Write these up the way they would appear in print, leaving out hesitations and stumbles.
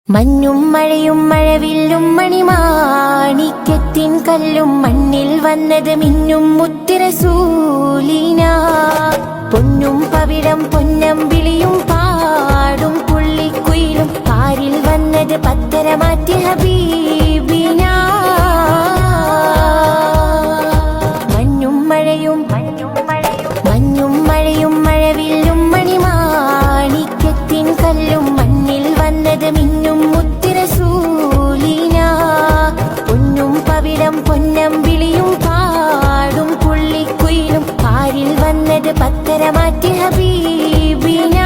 മഞ്ഞും മഴയും മഴവില്ലും മണിമാണിക്യത്തിൻ കല്ലും മണ്ണിൽ വന്നത് മിന്നും മുത്തുറസൂലിന. പൊന്നും പവിഴം പൊന്നമ്പിളിയും പാടും പുള്ളിക്കുയിലും പാരിൽ വന്നത് പത്തര മാറ്റി ഹബീബിന. മഞ്ഞും മഴയും മഴവില്ലും മണിമാണിക്യത്തിൻ കല്ലും മണ്ണിൽ വന്നത് മിന്നും മുത്തുറസൂലിന. പൊന്നും പവിഴം പൊന്നമ്പിളിയും പാടും പുള്ളിക്കുയിലും പാരിൽ വന്നത് പത്തര മാറ്റി ഹബീബിന.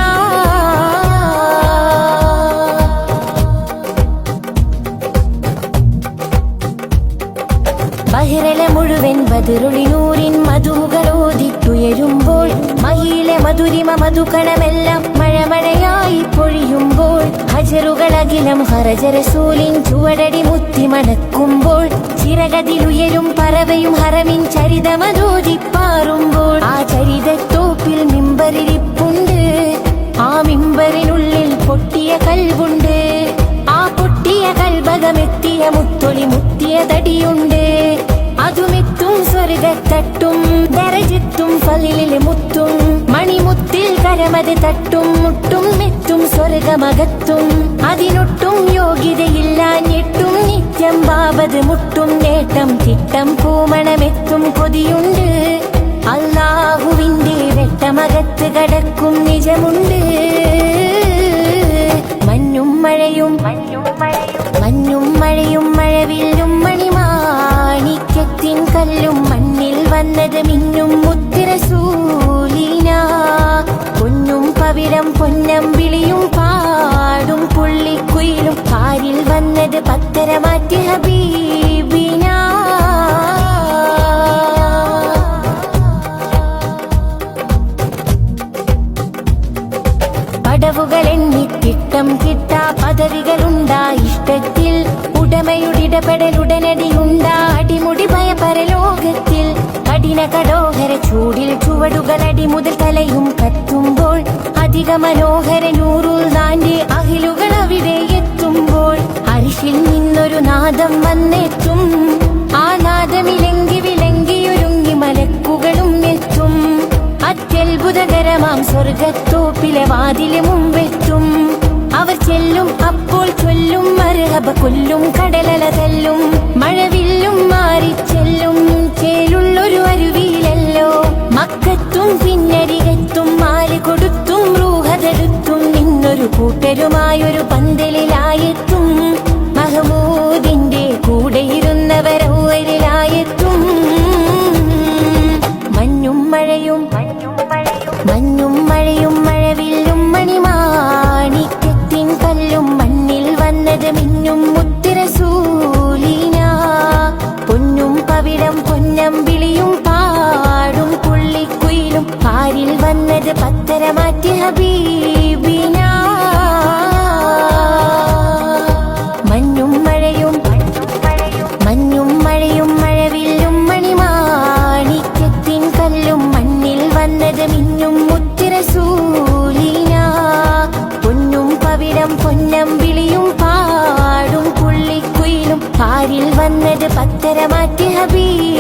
ബഹിറല മുഴുവൻ ബദറുളിനൂറിൻ മധുകളോദിത്തുയരുമ്പോൾ മഹിയിലെ മധുരിമ മധുകണമെല്ലാം മഴമഴയായി പൊഴിയുമ്പോൾ ഹജറുകളകിലം ഹറജറസൂലിൻ ചുവടടി മുത്തി മണക്കുമ്പോൾ ചിറകതിലുയരും പറവയും ഹറമിൻ ചരിതമതോദിപ്പാറുമ്പോൾ ആ ചരിതത്തോപ്പിൽ മിമ്പറിരിപ്പുണ്ട്. ആ മിമ്പറിനുള്ളിൽ പൊട്ടിയ കൽവുണ്ട്. ആ പൊട്ടിയ കൽബകമെത്തിയ മുത്തൊളി മുത്തിയ തടിയുണ്ട്. അതുമെത്തും സ്വർഗത്തട്ടും ദരജത്തും ഫളിലിലെ മുത്തും മണിമുത്തിൽ കരമത് തട്ടും മുട്ടും മെത്തും സ്വർഗമകത്തും അതിനൊട്ടും യോഗ്യതയില്ലാഞ്ഞിട്ടും നിത്യം ബാബത് മുട്ടും നേട്ടം തിട്ടം പൂമണമെത്തും കൊതിയുണ്ട്. അല്ലാഹുവിന്റെ വെട്ടമകത്ത് കടക്കും നിജമുണ്ട്. മഞ്ഞും മഴയും മഴവില്ലും മണിമാണിക്യത്തിൻ കല്ലും മണ്ണിൽ വന്നത് മിന്നും മുത്തുറസൂലിന. പൊന്നും പവിഴം പൊന്നമ്പിളിയും പാടും പുള്ളിക്കുയിലും പാരിൽ വന്നത് പത്തര മാറ്റി ഹബീബിന. പടവുകളെണ്ണിത്തിട്ടം കിട്ടാ പദവികളുണ്ടാ ഇഷ്ടത്തിൽ ഉടമയുടിടപെടലുടനടിയുണ്ടാ അടിമുടി ഭയപരലോകത്തിൽ കഠിന കടോഹര ചൂടിൽ ചുവടുകളടി മുതൽ തലയും കത്തുമ്പോൾ അധിക മനോഹര നൂറുൽ നാന്റെ അഹിലുകൾ അവിടെ എത്തുമ്പോൾ അരിശിൽ നിന്നൊരു നാദം വന്നെത്തും. ആ നാദമിലെങ്കി വിലങ്കിയൊരുങ്ങി മലക്കുകളും എത്തും. അത്യത്ഭുതകരമാം സ്വർഗത്തോപ്പിലെ വാതില് മുമ്പെത്തും. അവർ ചെല്ലും അപ്പോൾ ചൊല്ലും മർഹബ കൊല്ലും കടലല തല്ലും മഴവില്ലും മാറിച്ചെല്ലും ചേലുള്ളൊരു അരുവിയിലല്ലോ. മക്കത്തും പിന്നരികത്തും മാല് കൊടുത്തും റൂഹതെടുത്തും നിന്നൊരു കൂട്ടരുമായൊരു പന്തലിലായെത്തും. മഹമൂദിന്റെ കൂടെയിരുന്നവരവരിലായെത്തും. മഞ്ഞും മഴയും മഴവില്ലും മണിമാണിക്യത്തിൻ കല്ലും മണ്ണിൽ വന്നത് മിന്നും മുത്തുറസൂലിന. പൊന്നും പവിഴം പൊന്നമ്പിളിയും പാടും പുള്ളിക്കുയിലും പാരിൽ വന്നത് പത്തര മാറ്റി ഹബീബിന. മഞ്ഞും മഴയും മഴവില്ലും മണിമാണിക്യത്തിൻ കല്ലും മണ്ണിൽ വന്നത് മിന്നും മുത്തുറസൂലിന. പൊന്നും പവിഴം പൊന്നമ്പിളിയും പാടും പുള്ളിക്കുയിലും പാരിൽ വന്നത് പത്തര മാറ്റി ഹബീബിന.